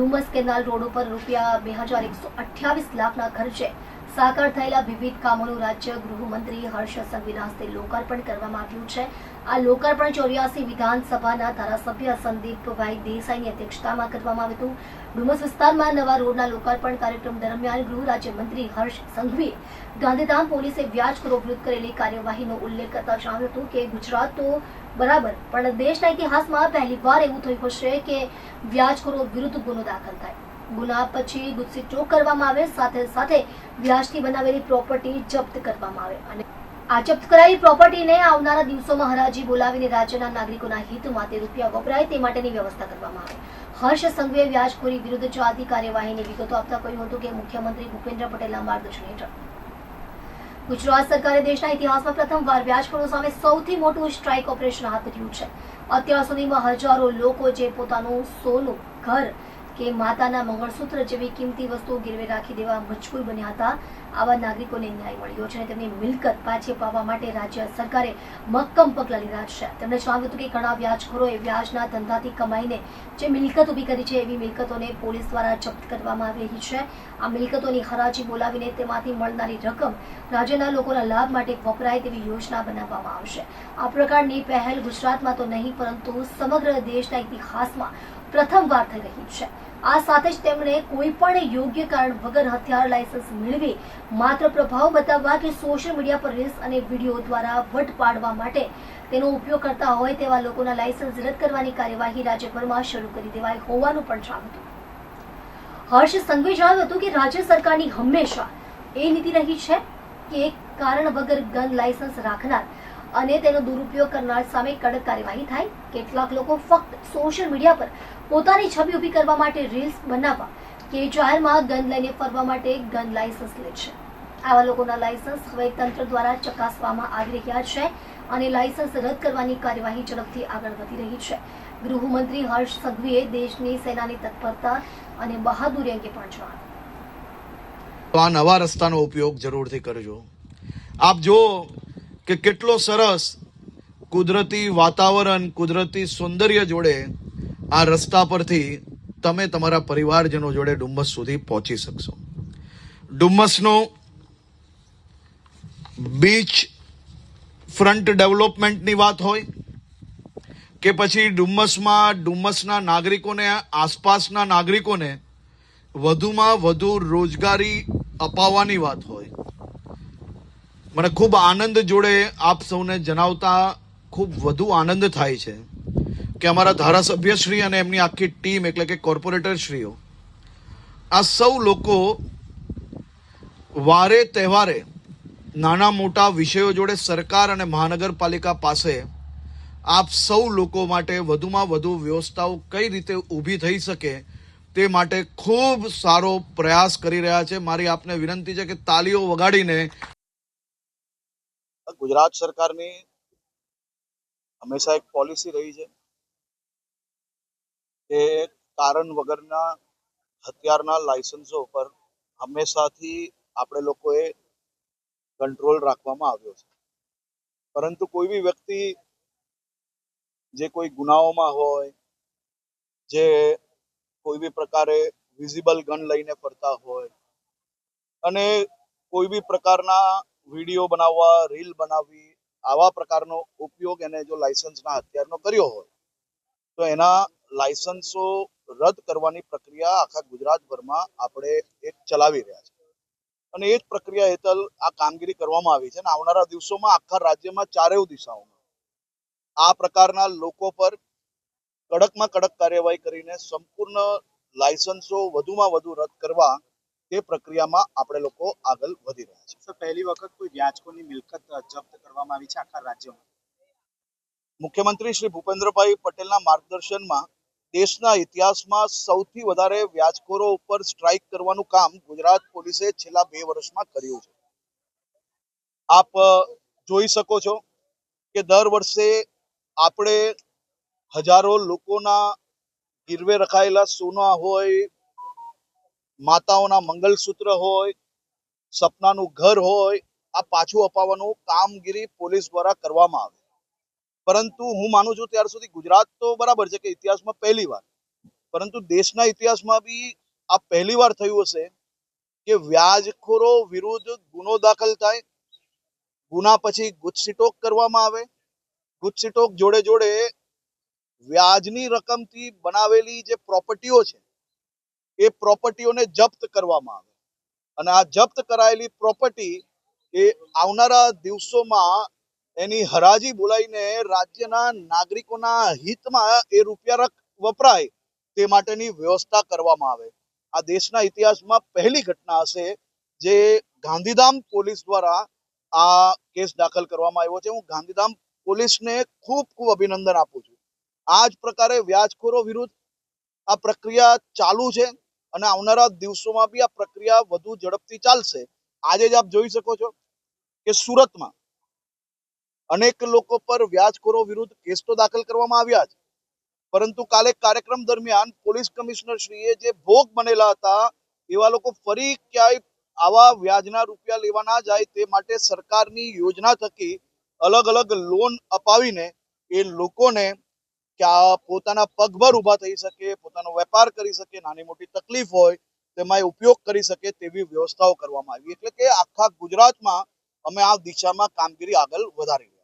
Dumas canal road ઉપર ₹2128 લાખના ખર્ચે સાકાર થયેલા વિવિધ કામોનું રાજ્ય ગૃહમંત્રી હર્ષ સંઘવીના હસ્તે લોકાર્પણ કરવામાં આવ્યું છે। આ લોકાર્પણ 84 વિધાનસભાના ધારાસભ્ય સંદીપભાઈ દેસાઈની અધ્યક્ષતામાં કરવામાં આવ્યું હતું। ડુમસ વિસ્તારમાં નવા રોડના લોકાર્પણ કાર્યક્રમ દરમિયાન ગૃહ રાજ્યમંત્રી હર્ષ સંઘવીએ ગાંધીધામ પોલીસે વ્યાજખોરો વિરુદ્ધ કરેલી કાર્યવાહીનો ઉલ્લેખ કરતા જણાવ્યું હતું કે ગુજરાત તો બરાબર, પણ દેશના ઇતિહાસમાં પહેલીવાર એવું થયું હશે કે વ્યાજખોરો વિરુદ્ધ ગુનો દાખલ થાય, ગુના પછી ગુજસીટો કરવામાં આવે, સાથે સાથે વ્યાજથી બનાવેલી પ્રોપર્ટી જપ્ત કરવામાં આવે અને આ જપ્ત કરાયેલી પ્રોપર્ટીને આવનારા દિવસોમાં હરાજી બોલાવીને રાજ્યના નાગરિકોના હિત માટે રૂપિયા વપરાય તે માટેની વ્યવસ્થા કરવામાં આવે। હર્ષ સંઘવીએ વ્યાજખોરી વિરુદ્ધ ચાલતી કાર્યવાહીની વિગતો આપતા કહ્યું હતું કે મુખ્યમંત્રી ભૂપેન્દ્ર પટેલના માર્ગદર્શન હેઠળ ગુજરાત સરકારે દેશના ઇતિહાસમાં પ્રથમવાર વ્યાજખોરો સામે સૌથી મોટું સ્ટ્રાઇક ઓપરેશન હાથ ધર્યું છે। અત્યાર સુધીમાં હજારો લોકો જે પોતાનું સોનું, ઘર કે માતાના મંગળસૂત્ર જેવી કિંમતી વસ્તુઓ ગીરવે રાખી દેવા મજબૂર બન્યા હતા, આવા નાગરિકોને ન્યાય મળ્યો છે અને તેમની મિલકત પાછી અપાવવા માટે રાજ્ય સરકારે મક્કમ પગલાં લીધા છે। તેમણે જણાવ્યું હતું કે ઘણા વ્યાજખોરોએ વ્યાજના ધંધાથી કમાઈને જે મિલકત ઊભી કરી છે એવી મિલકતોને પોલીસ દ્વારા જપ્ત કરવામાં આવી રહી છે। આ મિલકતોની હરાજી બોલાવીને તેમાંથી મળનારી રકમ રાજ્યના લોકોના લાભ માટે વપરાય તેવી યોજના બનાવવામાં આવશે। આ પ્રકારની પહેલ ગુજરાતમાં તો નહીં પરંતુ સમગ્ર દેશના ઇતિહાસમાં પ્રથમવાર થઈ રહી છે। આ સાથે જ તેમણે કોઈ પણ યોગ્ય કારણ વગર હથિયાર લાયસન્સ મેળવી માત્ર પ્રભાવ બતાવવા કે સોશિયલ મીડિયા પર રીલ્સ અને વિડીયો દ્વારા વટ પાડવા માટે તેનો ઉપયોગ કરતા હોય તેવા લોકોના લાયસન્સ રદ કરવાની કાર્યવાહી રાજ્યભરમાં શરૂ કરી દેવાઈ હોવાનું પણ જણાવ્યું હતું। હર્ષ સંઘવીએ જણાવ્યું હતું કે રાજ્ય સરકારની હંમેશા એ નીતિ રહી છે કે કારણ વગર ગન લાયસન્સ રાખનાર અને તેનો દુરુપયોગ કરનાર સામે કડક કાર્યવાહી થાય। કેટલાક લોકો ફક્ત સોશિયલ મીડિયા પર પોતાની છબી ઊભી કરવા માટે રીલ્સ બનાવવા કે જાહેરમાં ગન લઈને ફરવા માટે ગન લાયસન્સ લે છે। આવા લોકોના લાયસન્સ હવે તંત્ર દ્વારા ચકાસવામાં આવી રહ્યા છે અને લાયસન્સ રદ કરવાની કાર્યવાહી ઝડપથી આગળ વધી રહી છે। ગૃહમંત્રી હર્ષ સંઘવીએ દેશની સેનાની તત્પરતા અને બહાદુરી અંગે પણ જણાવ્યું। આ નવા રસ્તાનો ઉપયોગ જરૂરથી કરજો। આપ જો કે કેટલો સરસ કુદરતી વાતાવરણ, કુદરતી સૌંદર્ય જોડે આ રસ્તા પરથી તમે તમારા પરિવારજનો જોડે ડુમસ સુધી પહોંચી શકશો। ડુમસનો બીચ ફ્રન્ટ ડેવલપમેન્ટની વાત હોય કે પછી ડુમસના નાગરિકોને, આસપાસના નાગરિકોને વધુમાં વધુ રોજગારી અપાવવાની વાત હોય, મને ખૂબ આનંદ જોડે આપ સૌને જણાવતા ખૂબ વધુ આનંદ થાય છે કે અમારા ધારાસભ્યશ્રી અને એમની આખી ટીમ એટલે કે કોર્પોરેટરશ્રીઓ આ સૌ લોકો વારે તહેવારે નાના મોટા વિષયો જોડે સરકાર અને મહાનગરપાલિકા પાસે આપ સૌ લોકો માટે વધુમાં વધુ વ્યવસ્થાઓ કઈ રીતે ઊભી થઈ શકે તે માટે ખૂબ સારો પ્રયાસ કરી રહ્યા છે। મારી આપને વિનંતી છે કે તાલીઓ વગાડીને ગુજરાત સરકારની હંમેશા એક પોલિસી રહી છે કે કારણ વગરના હથિયારના લાયસન્સો પર હંમેશાથી આપણે લોકોએ કંટ્રોલ રાખવામાં આવ્યો છે, પરંતુ કોઈ બી વ્યક્તિ જે કોઈ ગુનાઓમાં હોય, જે કોઈ બી પ્રકારે વિઝિબલ ગન લઈને ફરતા હોય અને કોઈ બી પ્રકારના વિડીયો બનાવવા, રીલ બનાવવી, આવા પ્રકારનો ઉપયોગ એને જો લાયસન્સના હથિયારનો કર્યો હોય તો એના લાયસન્સો રદ કરવાની પ્રક્રિયા આખા ગુજરાતભરમાં આપણે એક ચલાવી રહ્યા છે અને એ જ પ્રક્રિયા હેઠળ આ કામગીરી કરવામાં આવી છે અને આવનારા દિવસોમાં આખા રાજ્યમાં ચારેય દિશાઓમાં આ પ્રકારના લોકો પર કડકમાં કડક કાર્યવાહી કરીને સંપૂર્ણ લાયસન્સો વધુમાં વધુ રદ કરવા તે પ્રક્રિયામાં આપણે લોકો આગળ વધી રહ્યા છે। સર, પહેલી વખત કોઈ વ્યાજખોરની મિલકત જપ્ત કરવામાં આવી છે આખા રાજ્યમાં। મુખ્યમંત્રી શ્રી ભૂપેન્દ્રભાઈ પટેલના માર્ગદર્શનમાં દેશના ઇતિહાસમાં સૌથી વધારે વ્યાજખોરો ઉપર સ્ટ્રાઇક કરવાનું કામ ગુજરાત પોલીસે છેલ્લા 2 વર્ષમાં કર્યું છે। આપ જોઈ શકો છો કે દર વર્ષે આપણે હજારો લોકોના ગીરવે રખાયેલા સોના હોય, માતાઓના મંગલસૂત્ર હોય, સપનાનું ઘર હોય, આ પાછું અપાવવાનું કામગીરી પોલીસ દ્વારા કરવામાં આવે। પરંતુ હું માનું છું ત્યાર સુધી ગુજરાત તો બરાબર છે કે ઇતિહાસમાં પહેલી વાર, પરંતુ દેશના ઇતિહાસમાં બી આ પહેલીવાર થયું હશે કે વ્યાજખોરો વિરુદ્ધ ગુનો દાખલ થાય, ગુના પછી ગુજસીટોક કરવામાં આવે, ગુજસીટોક જોડે જોડે વ્યાજની રકમથી બનાવેલી જે પ્રોપર્ટીઓ છે એ પ્રોપર્ટીઓને જપ્ત કરવામાં આવે અને આ જપ્ત કરાયેલી પ્રોપર્ટી એ આવનારા દિવસોમાં એની હરાજી બોલાવીને રાજ્યના નાગરિકોના હિતમાં એ રૂપિયા વપરાય તે માટેની વ્યવસ્થા કરવામાં આવે. આ દેશના ઇતિહાસમાં પહેલી ઘટના હશે જે ગાંધીધામ પોલીસ દ્વારા આ કેસ દાખલ કરવામાં આવ્યો છે. હું ગાંધીધામ પોલીસને ખૂબ ખૂબ અભિનંદન આપું છું. આ જ પ્રકારે વ્યાજખોરો વિરુદ્ધ આ પ્રક્રિયા ચાલુ છે અને આવનારા દિવસોમાં બી આ પ્રક્રિયા વધુ ઝડપથી ચાલશે. આજે જ આપ જોઈ શકો છો કે સુરતમાં અનેક લોકો પર વ્યાજખોરો વિરુદ્ધ કેસ તો દાખલ કરવામાં આવ્યા છે, પરંતુ કાલે કાર્યક્રમ દરમિયાન પોલીસ કમિશનર શ્રીએ જે ભોગ બનેલા હતા એવા લોકો ફરી ક્યાંય આવા વ્યાજના રૂપિયા લેવા ના જાય તે માટે સરકારની યોજના થકી અલગ અલગ લોન અપાવીને એ લોકોને કે પોતાના પગભર ઊભા થઈ શકે, પોતાનો વેપાર કરી શકે, નાની મોટી તકલીફ હોય તેમાં એ ઉપયોગ કરી શકે તેવી વ્યવસ્થાઓ કરવામાં આવી. એટલે કે આખા ગુજરાતમાં અમે આ દિશામાં કામગીરી આગળ વધારી.